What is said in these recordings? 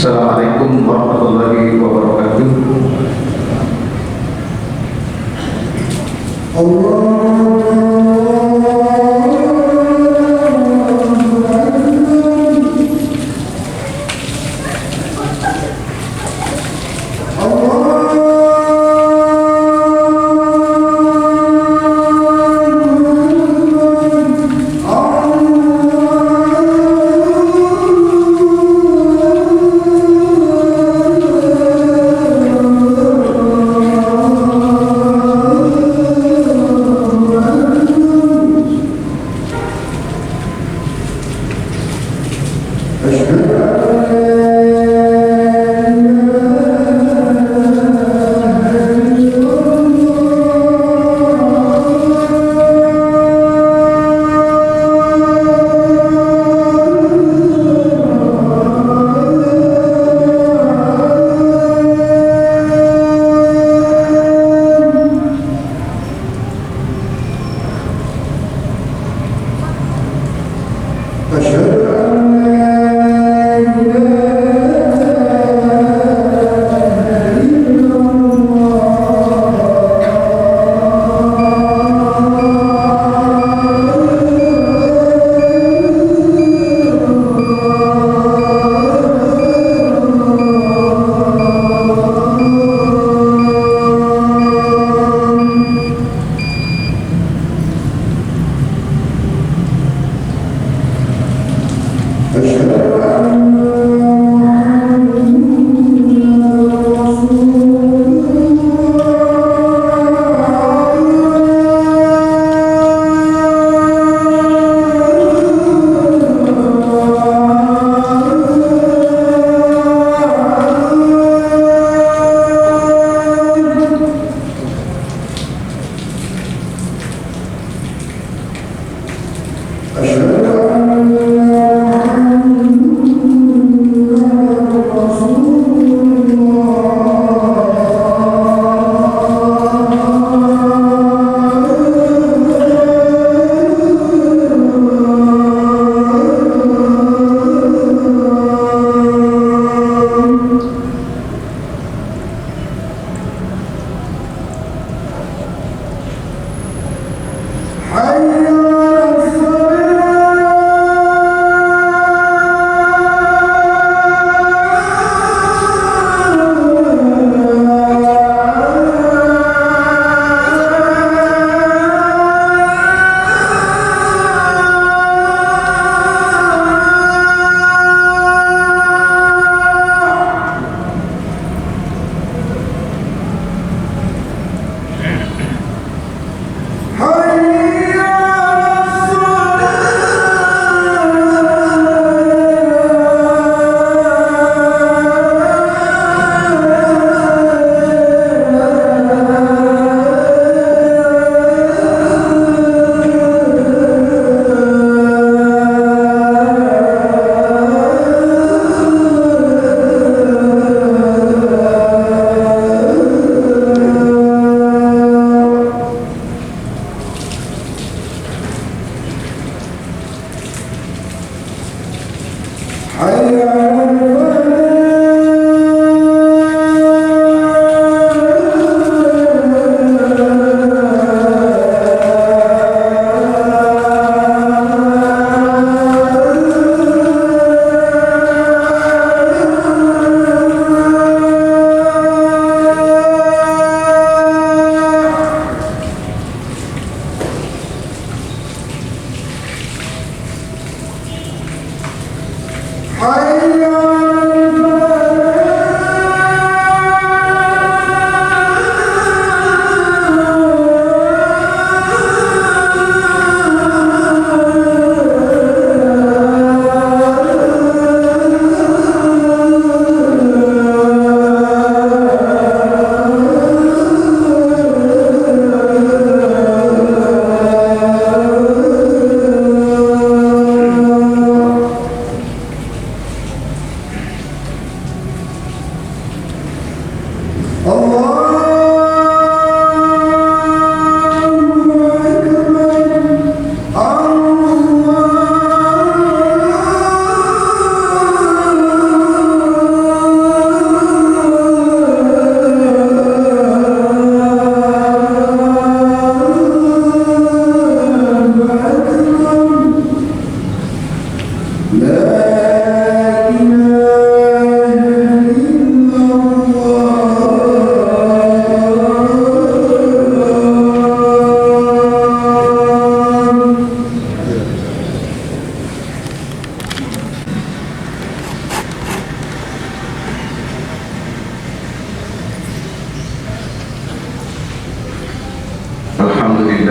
Assalamualaikum warahmatullahi wabarakatuh.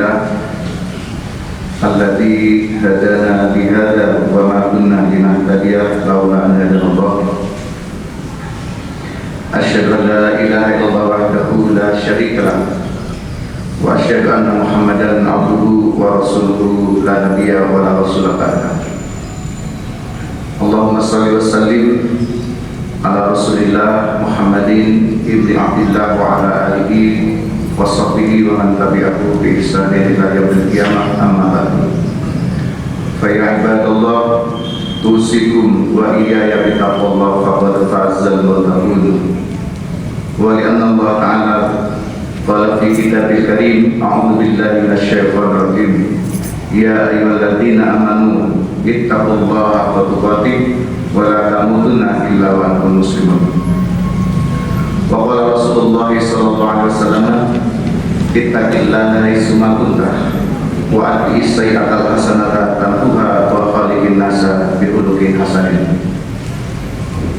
لله الذي هدانا لهذا وما كنا لنهتدي لولا أن هدانا الله. أشهد أن لا إله إلا الله وحده لا شريك له وأشهد أن محمدا عبده ورسوله لا نبي ولا رسول بعده. اللهم صل وسلم على رسول الله محمد ابن عبد الله وعلى آله وصحبه ومن تبعه بإحسان إلى يوم القيامة. أما بعد، فيا عباد الله، أوصيكم وإياي بتقوى الله فقد فاز المتقون. ولأن الله تعالى قال في كتابه الكريم: أعوذ بالله من الشيطان الرجيم، يا أيها الذين آمنوا اتقوا الله حق تقاته ولا تموتن إلا وأنتم مسلمون. وقال رسول الله صلى الله عليه وسلم: ittaqillaha haitsuma kunta wa ati sayyi'atal hasanata tamhuha wa khaliqin nasa bi khuluqin hasanin.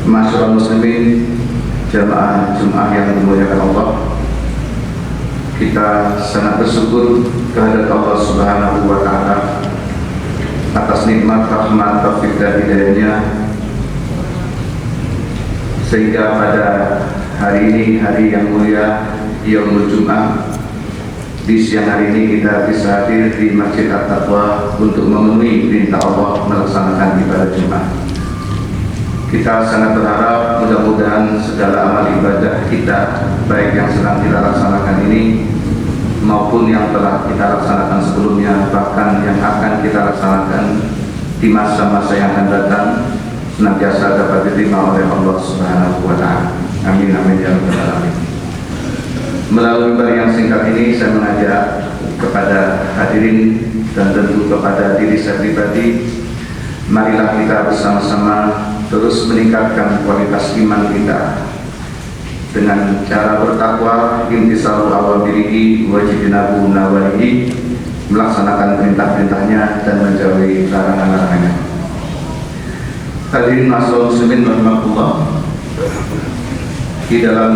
Masyaallah muslimin, jamaah Jumat yang dimuliakan Allah, kita sangat bersyukur kehadirat Allah Subhanahu wa taala atas nikmat rahmat taufik dan hidayahnya, sehingga pada hari ini, hari yang mulia Yaumul Jum'ah, di siang hari ini kita bisa hadir di Masjid At-Taqwa untuk memenuhi perintah Allah melaksanakan ibadah Jumat. Kita sangat berharap mudah-mudahan segala amal ibadah kita, baik yang sedang kita laksanakan ini maupun yang telah kita laksanakan sebelumnya, bahkan yang akan kita laksanakan di masa-masa yang akan datang, senantiasa dapat diterima oleh Allah Subhanahu wa taala. Amin amin ya rabbal alamin. Melalui mimbar yang singkat ini, saya mengajak kepada hadirin dan tentu kepada diri saya pribadi, marilah kita bersama-sama terus meningkatkan kualitas iman kita dengan cara bertakwa, imtisalu awamirihi wajibinahu nawahihi, melaksanakan perintah-perintahnya dan menjauhi larangan-larangannya. Hadirin masyaallah muslimin rahimakumullah, di dalam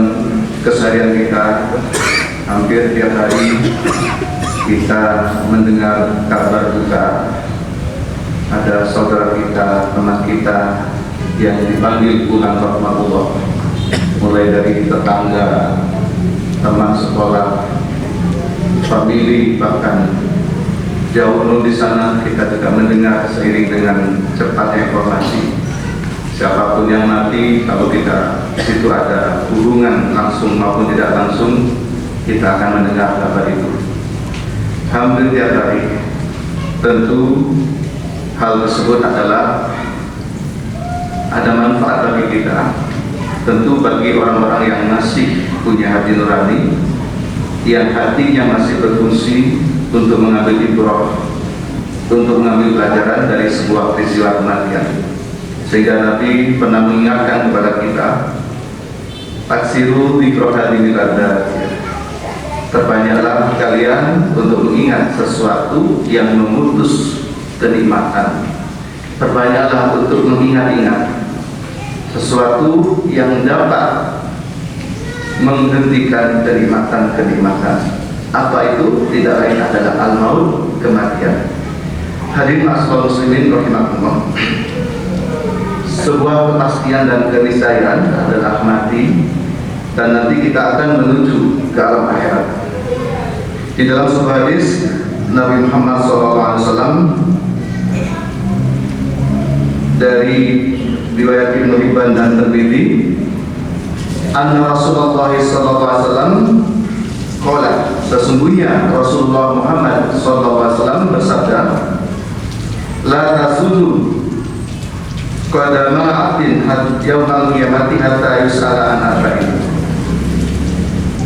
keseharian kita hampir tiap hari kita mendengar kabar duka, ada saudara kita, teman kita yang dipanggil pulang rahmatullah, mulai dari tetangga, teman sekolah, famili, bahkan jauh di sana kita juga mendengar seiring dengan cepatnya informasi. Siapapun yang mati, kalau kita di situ ada hubungan langsung maupun tidak langsung, kita akan mendengar kabar itu. Hampir tiap hari. Tentu hal tersebut adalah ada manfaat bagi kita. Tentu bagi orang-orang yang masih punya hati nurani, yang hatinya masih berfungsi untuk mengambil ibrah, untuk mengambil pelajaran dari sebuah peristiwa kematian. Sehingga Nabi pernah mengingatkan kepada kita, taksiru dikrohadini lada, terbanyaklah kalian untuk mengingat sesuatu yang memutus kenikmatan. Terbanyaklah untuk mengingat-ingat sesuatu yang dapat menghentikan kenikmatan-kenikmatan. Apa itu? Tidak lain adalah al-maut, kematian. Hadirin masyaallah muslimin rahimakumullah, sebuah kepastian dan keniscayaan adalah mati, dan nanti kita akan menuju ke alam akhirat. Di dalam sebuah hadis Nabi Muhammad SAW dari riwayat Ibnu Hibban dan Tirmidzi, anna Rasulullah SAW qala, sesungguhnya Rasulullah Muhammad SAW bersabda, la tasulu qadama abdin yaumal qiyamati hatta yus'ala an arba'in.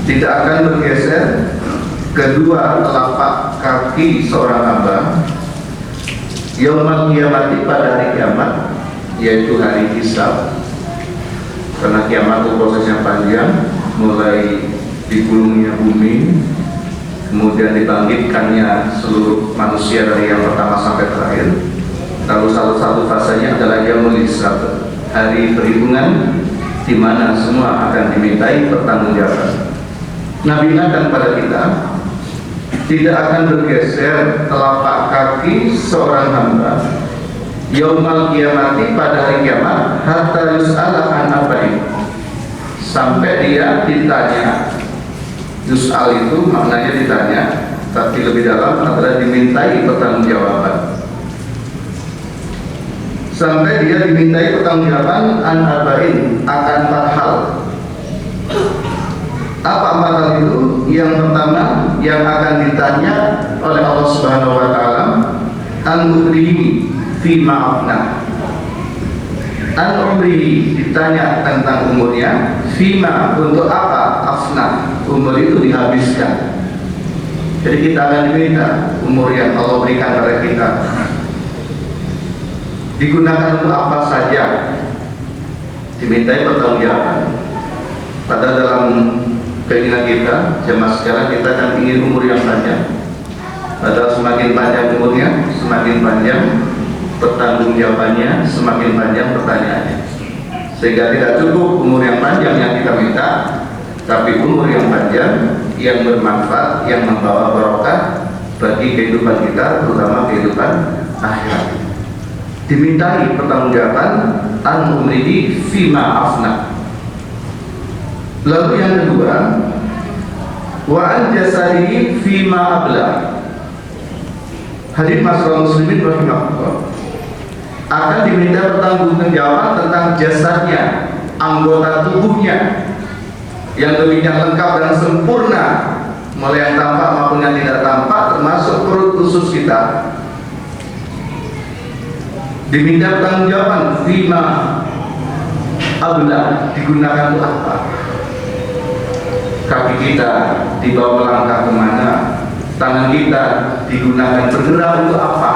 Tidak akan bergeser kedua telapak kaki seorang hamba yaumal qiyamati, pada hari kiamat, yaitu hari hisab. Karena kiamat itu prosesnya panjang, mulai digulungnya bumi, kemudian dibangkitkannya seluruh manusia dari yang pertama sampai terakhir. Lalu salah satu fasenya adalah yaumul hisab, hari perhitungan, di mana semua akan dimintai pertanggungjawaban. Nabi ingatkan pada kita, tidak akan bergeser telapak kaki seorang hamba yaumal kiamati, pada hari kiamat, hatta yus'ala an arba'in, sampai dia ditanya. Yus'al itu maknanya ditanya, tapi lebih dalam adalah dimintai pertanggungjawaban. Sampai dia dimintai pertanggungjawaban an arba'in, akan 4 hal. Apa 4 hal itu? Yang pertama yang akan ditanya oleh Allah Subhanahu wa taala, an-umrihi fi ma'afna. An-umrihi ditanya tentang umurnya, fima untuk apa, afna umur itu dihabiskan. Jadi kita akan diminta umur yang Allah berikan pada kita digunakan untuk apa saja, dimintai pertanggungjawaban. Padahal dalam keinginan kita zaman sekarang kita kan ingin umur yang panjang. Padahal semakin panjang umurnya, semakin panjang pertanggungjawabannya, semakin panjang pertanyaannya. Sehingga tidak cukup umur yang panjang yang kita minta, tapi umur yang panjang yang bermanfaat, yang membawa barokah bagi kehidupan kita, terutama kehidupan akhirat. Dimintai pertanggungjawaban an-umrihi fima afna. Lalu yang kedua, wa an jasadihi fima abla. Hadirin masyarakat muslimin rahimahullah, akan diminta pertanggungjawaban tentang jasadnya, anggota tubuhnya yang demikian lengkap dan sempurna, mulai yang tampak maupun yang tidak tampak, termasuk perut usus kita. Diminta pertanggungjawaban fima abla, digunakan untuk apa? Kaki kita dibawa melangkah kemana? Tangan kita digunakan bergerak untuk apa?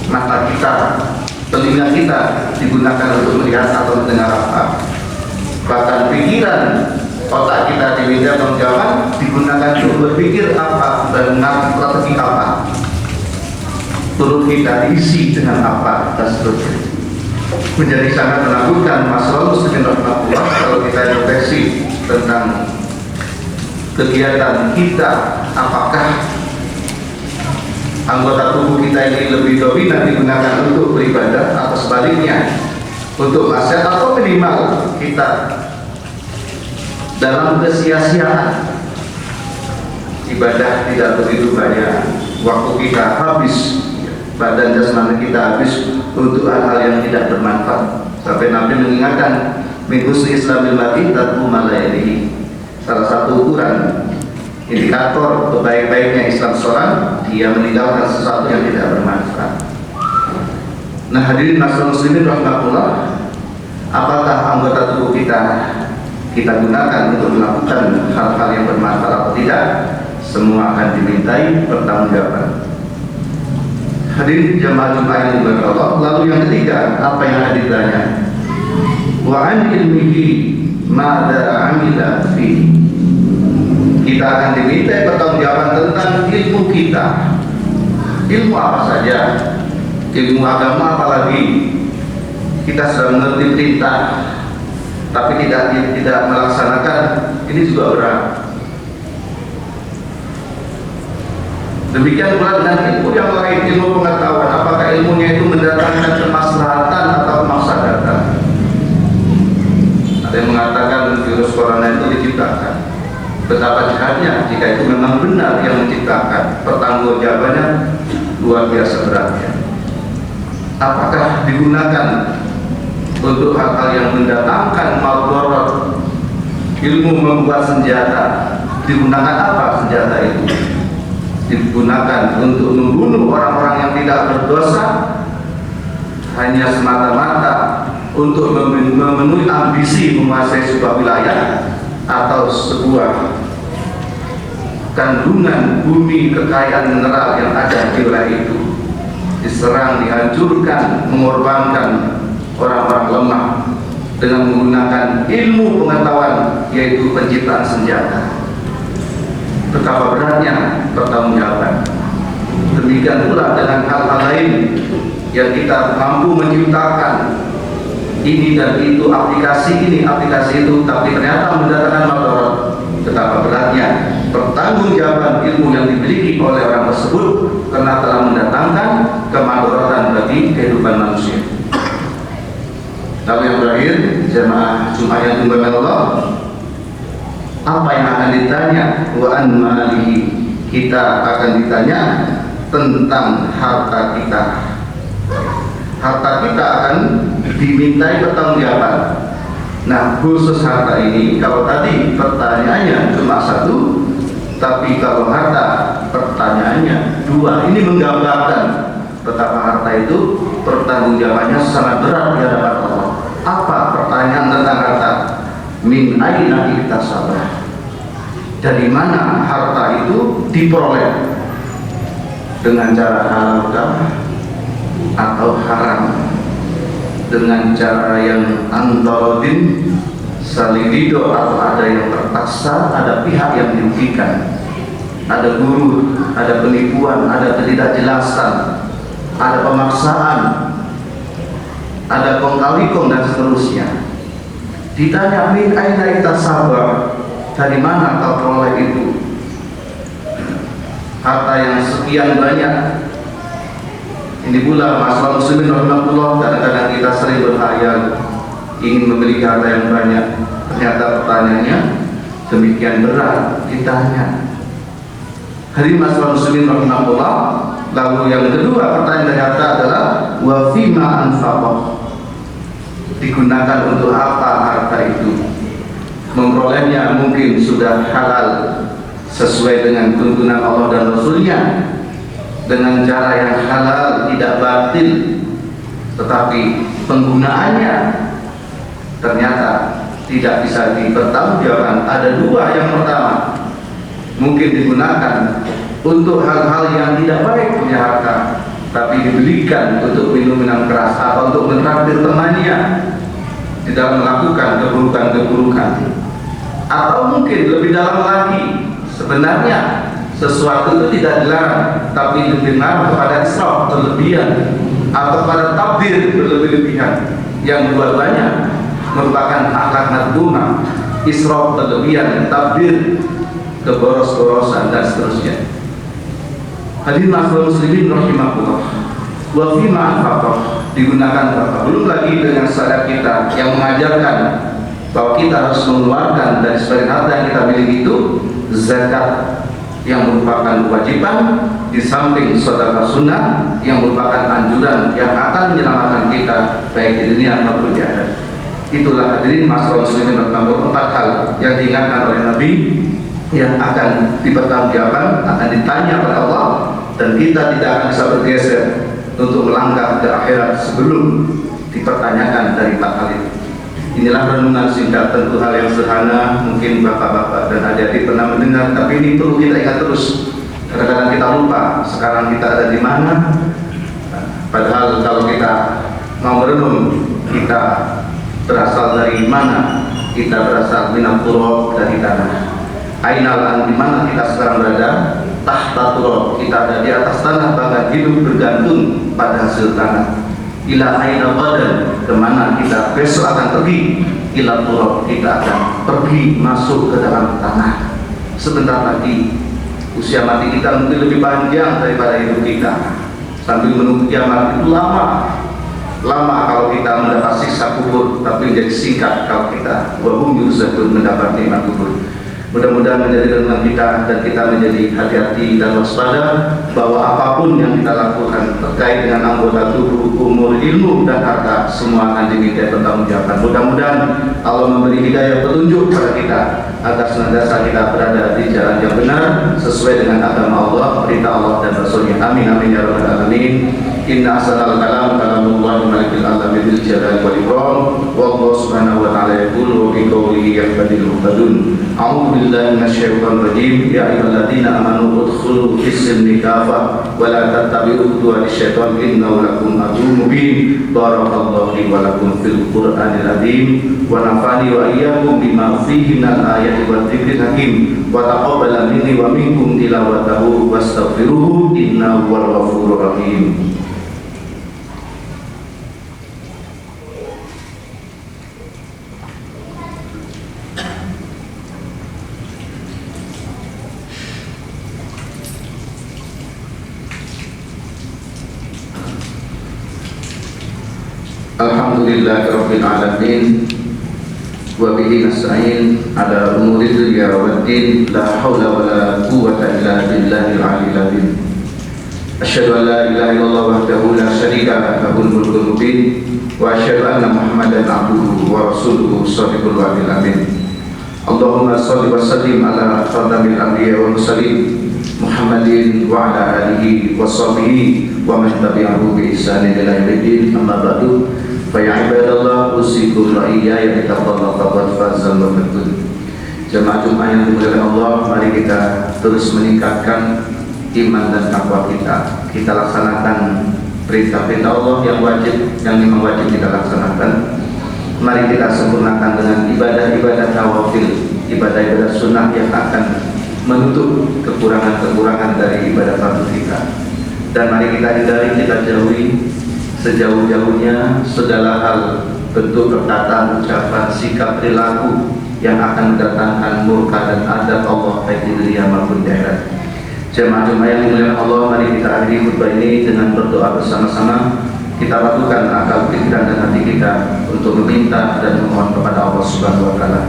Mata kita, telinga kita digunakan untuk melihat atau mendengar apa? Bahkan pikiran, otak kita diminta pertanggungjawaban digunakan untuk berpikir apa dan mengatur strategi apa? Perut kita diisi dengan apa dan seterusnya. Menjadi sangat menakutkan masalah muslimin rahmatullah kalau kita refleksi tentang kegiatan kita, apakah anggota tubuh kita ini lebih dominan digunakan untuk beribadah atau sebaliknya untuk maksiat, atau minimal kita dalam kesia-siaan ibadah tidak begitu banyak, waktu kita habis, badan jasmani kita habis untuk hal-hal yang tidak bermanfaat. Sampai Nabi mengingatkan min husni islamil mar'i tarku ma la yalihi. Salah satu ukuran indikator kebaik-baiknya Islam seorang, dia meninggalkan sesuatu yang tidak bermanfaat. Nah, hadirin masyarakat muslimin rahmatullah, apakah anggota tubuh kita gunakan untuk melakukan hal-hal yang bermanfaat atau tidak? Semua akan dimintai pertanggungjawaban. Hadirin jamaah Jumat yang dimuliakan Allah. Lalu yang ketiga, apa yang akan ditanya? Wa an ilmihi madza amila fi. Kita akan diminta pertanggungjawaban tentang ilmu kita. Ilmu apa saja? Ilmu agama apalagi? Kita sudah mengerti perintah, tapi tidak melaksanakan, ini juga berat. Demikian pula dengan ilmu yang lain, ilmu pengetahuan, apakah ilmunya itu mendatangkan kemaslahatan atau mafsadatan? Ada yang mengatakan virus corona itu diciptakan. Betapa jahatnya jika itu memang benar yang menciptakan. Pertanggungjawabannya luar biasa beratnya. Apakah digunakan untuk hal-hal yang mendatangkan madarat? Ilmu membuat senjata, digunakan apa senjata itu? Digunakan untuk membunuh orang-orang yang tidak berdosa, hanya semata-mata untuk memenuhi ambisi menguasai sebuah wilayah atau sebuah kandungan bumi kekayaan mineral yang ada di wilayah itu, diserang, dihancurkan, mengorbankan orang-orang lemah dengan menggunakan ilmu pengetahuan, yaitu penciptaan senjata. Betapa beratnya pertanggungjawaban. Demikian pula dengan hal-hal lain yang kita mampu menciptakan ini dan itu, aplikasi ini, aplikasi itu, tapi ternyata mendatangkan madarat. betapa beratnya pertanggungjawaban ilmu yang dimiliki oleh orang tersebut karena telah mendatangkan kemadharatan bagi kehidupan manusia. Lalu yang terakhir, jemaah Jumat yang dimuliakan Allah, apa yang akan ditanya? Wa an malihi, kita akan ditanya tentang harta kita. Harta kita akan dimintai pertanggungjawaban. Nah, khusus harta ini, kalau tadi pertanyaannya cuma satu, tapi kalau harta pertanyaannya dua. Ini menggambarkan betapa harta itu pertanggungjawabannya sangat berat di hadapan Allah. Apa pertanyaan tentang harta? Min aina iktasabah, dari mana harta itu diperoleh? Dengan cara halal atau haram? Dengan cara yang antarodin, saling ridho, atau ada yang terpaksa, ada pihak yang dirugikan, ada guru, ada penipuan, ada ketidakjelasan, ada pemaksaan, ada kong kali kong dan seterusnya. Ditanya min aina iktasabah, dari mana kau peroleh itu? Harta yang sekian banyak. Ini pula masalah muslimin rahimahullah, kadang-kadang kita sering berkhayal ingin memiliki harta yang banyak. Ternyata pertanyaannya demikian berat ditanya. Hari masalah muslimin rahimahullah. Lalu yang kedua, pertanyaan dari harta adalah wa fima anfaqah, digunakan untuk apa harta itu? Memperolehnya mungkin sudah halal sesuai dengan tuntunan Allah dan Rasulnya, dengan cara yang halal, tidak batil, tetapi penggunaannya ternyata tidak bisa dipertanggungjawabkan. Ada dua. Yang pertama, mungkin digunakan untuk hal-hal yang tidak baik punya harta, tapi dibelikan untuk minum-minum keras atau untuk mentraktir temannya di dalam melakukan keburukan-keburukan. Atau mungkin lebih dalam lagi, sebenarnya sesuatu itu tidak dilarang, tapi lebih mengarah kepada israf, berlebihan, atau pada tabdir, berlebih-lebihan. Yang dua-duanya merupakan akhlak madhumah, israf, berlebihan, tabdir, keboros-borosan, dan seterusnya. Hadirin masyaallah muslimin rahimahullah, wa fima anfaqah, digunakan berapa? Belum lagi dengan syariat kita yang mengajarkan bahwa kita harus mengeluarkan dari sebagian harta yang kita miliki itu zakat, yang merupakan kewajiban, di samping sedekah sunnah yang merupakan anjuran yang akan menyelamatkan kita baik di dunia maupun di akhirat. Itulah hadirin masyaallah muslimin rahimahullah, 4 hal yang diingatkan oleh Nabi yang akan dipertanggungjawabkan, akan ditanya oleh Allah, dan kita tidak akan bisa bergeser untuk melangkah ke akhirat sebelum dipertanyakan dari 4 hal itu. Inilah renungan singkat, tentu hal yang sederhana, mungkin bapak-bapak dan adik-adik pernah mendengar, tapi ini perlu kita ingat terus. Kadang-kadang kita lupa sekarang kita ada di mana. Padahal kalau kita mau merenung, kita berasal dari mana? Kita berasal minat turab, dari tanah. Ainalan, di mana kita sekarang berada? Tahta turab, kita ada di atas tanah, bahkan hidup bergantung pada hasil tanah. Ila aina badan, kemana kita besok akan pergi? Ila turab, kita akan pergi masuk ke dalam tanah. Sebentar lagi usia mati kita mungkin lebih panjang daripada hidup kita. Sambil menunggu kiamat itu lama kalau kita mendapat siksa kubur, tapi menjadi singkat kalau kita wahum yurzaqun, mendapat nikmat kubur. Mudah-mudahan menjadi renungan kita dan kita menjadi hati-hati dan waspada bahwa apapun yang kita lakukan terkait dengan anggota tubuh, umur, ilmu, dan harta, semua akan diminta pertanggungjawaban. Mudah-mudahan Allah memberi hidayah petunjuk kepada kita agar senantiasa kita berada di jalan yang benar sesuai dengan agama Allah, perintah Allah dan Rasulnya. Amin amin ya rabbal alamin. Inna ahsanal kalam kalamullah malikil alamin bil jalali wal ikram. Wallahu subhanahu wa ta'ala yaqulu wa bi qawlihi yahdil muhtadun. A'udzu billahi minasyaitonir rajim. Ya ayyuhalladzina amanu udkhulu fis-silmi kafah wa la tattabi'u khutuwati syaitan innahu lakum aduwwun mubin. Barakallahu li wa lakum fil Qur'anil azim wa nafa'ani wa iyyakum bima fihi minal ayati wa dzikril hakim wa taqabbala minni wa minkum tilawatahu wastaghfiruhu innahu huwal ghafurur rahim. Alhamdulillahi rabbil alamin. Wa bihi nasta'in ala umuri dunya waddin. La haula wala quwwata illa billahil aliyyil azim. Asyhadu an la ilaha illallah wahdahu la syarika lahu, lahul mulkul mubin, wa asyhadu anna Muhammadan abduhu wa rasuluhu shadiqul wa'dil amin. Allahumma shalli wa sallim ala khatamil anbiya wal mursalin Muhammadin wa ala alihi wa sahbihi wa man tabi'ahu bi ihsanin ila yaumil amma ba'du. Fa ya ibadallah, usikum wa iyaya bittaqwallah faqad fazal muttaqun. Jemaah Jumat yang dimuliakan Allah, mari kita terus meningkatkan iman dan takwa kita. Kita laksanakan perintah-perintah Allah yang wajib, yang memang wajib kita laksanakan. Mari kita sempurnakan dengan ibadah-ibadah nawafil, ibadah-ibadah sunnah yang akan menutup kekurangan-kekurangan dari ibadah fardu kita. Dan mari kita hindari, kita jauhi sejauh-jauhnya segala hal bentuk perkataan, ucapan, sikap, perilaku yang akan mendatangkan murka dan adab Allah baik di dunia maupun di akhirat. Jemaah-jemaah yang dimuliakan Allah, mari kita akhiri khutbah ini dengan berdoa bersama-sama. Kita lakukan akal pikiran dan hati kita untuk meminta dan memohon kepada Allah Subhanahu wa taala.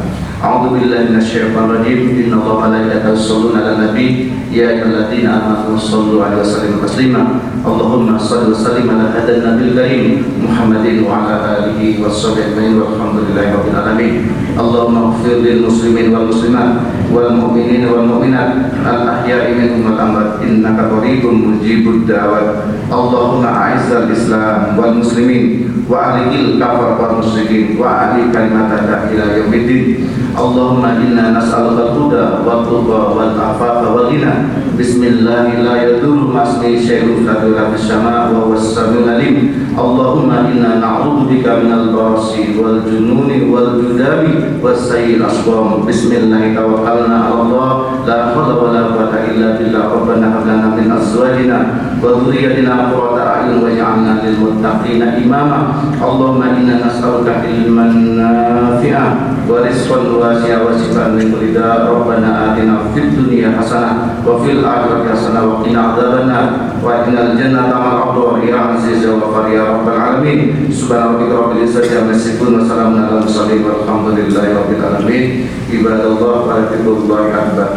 A'udzu billahi minasyaitonir rajim. Innallaha wa malaikatahu yusholluna 'alan nabi ya ayyuhalladzina amanu shollu 'alaihi wa sallimu taslima. Allahumma shalli wa sallim ala hadan nabiyil karim Muhammadin wa ala alihi washabbihi ajmain walhamdulillahi rabbil alamin. Allahumma ighfir lil muslimin wal muslimat wal mu'minin wal mu'minat al ahya'i minhum wal amwat innaka qaribun mujibud da'wat. Allahumma a'izzal islam wal muslimin wa alihil kafar wal musyrikin wa ali kalimataka ila yaumiddin. Allahumma inna nas'aluka al-huda wal tuqa wal afafa wal ghina. Bismillah la yadurru ma'asmi syai'un fil sama' wa huwas samiul alim. Allahumma inna na'udzubika minal barasi wal jununi wal judabi was sayyi'il asqam. Bismillah tawakkalna 'ala Allah la haula wala quwwata illa billah. Rabbana hab lana min azwajina wa dhurriyyatina qurrata a'yun waj'alna lil muttaqina imama. Allahumma inna nas'aluka ilman nafi'an wa rizqan wasi'a wa shifaan min kulli da'. Rabbana atina fid dunya hasanah wa fil akhirati hasanah wa qina adzabannar wa qina al-jannata ma'al abrar ya aziz ya ghafar ya rabbal alamin. Subhana rabbika rabbil izzati amma yasifun wa salamun alal mursalin walhamdulillahi rabbil alamin. Ibadallah wa atiqullahi akbar.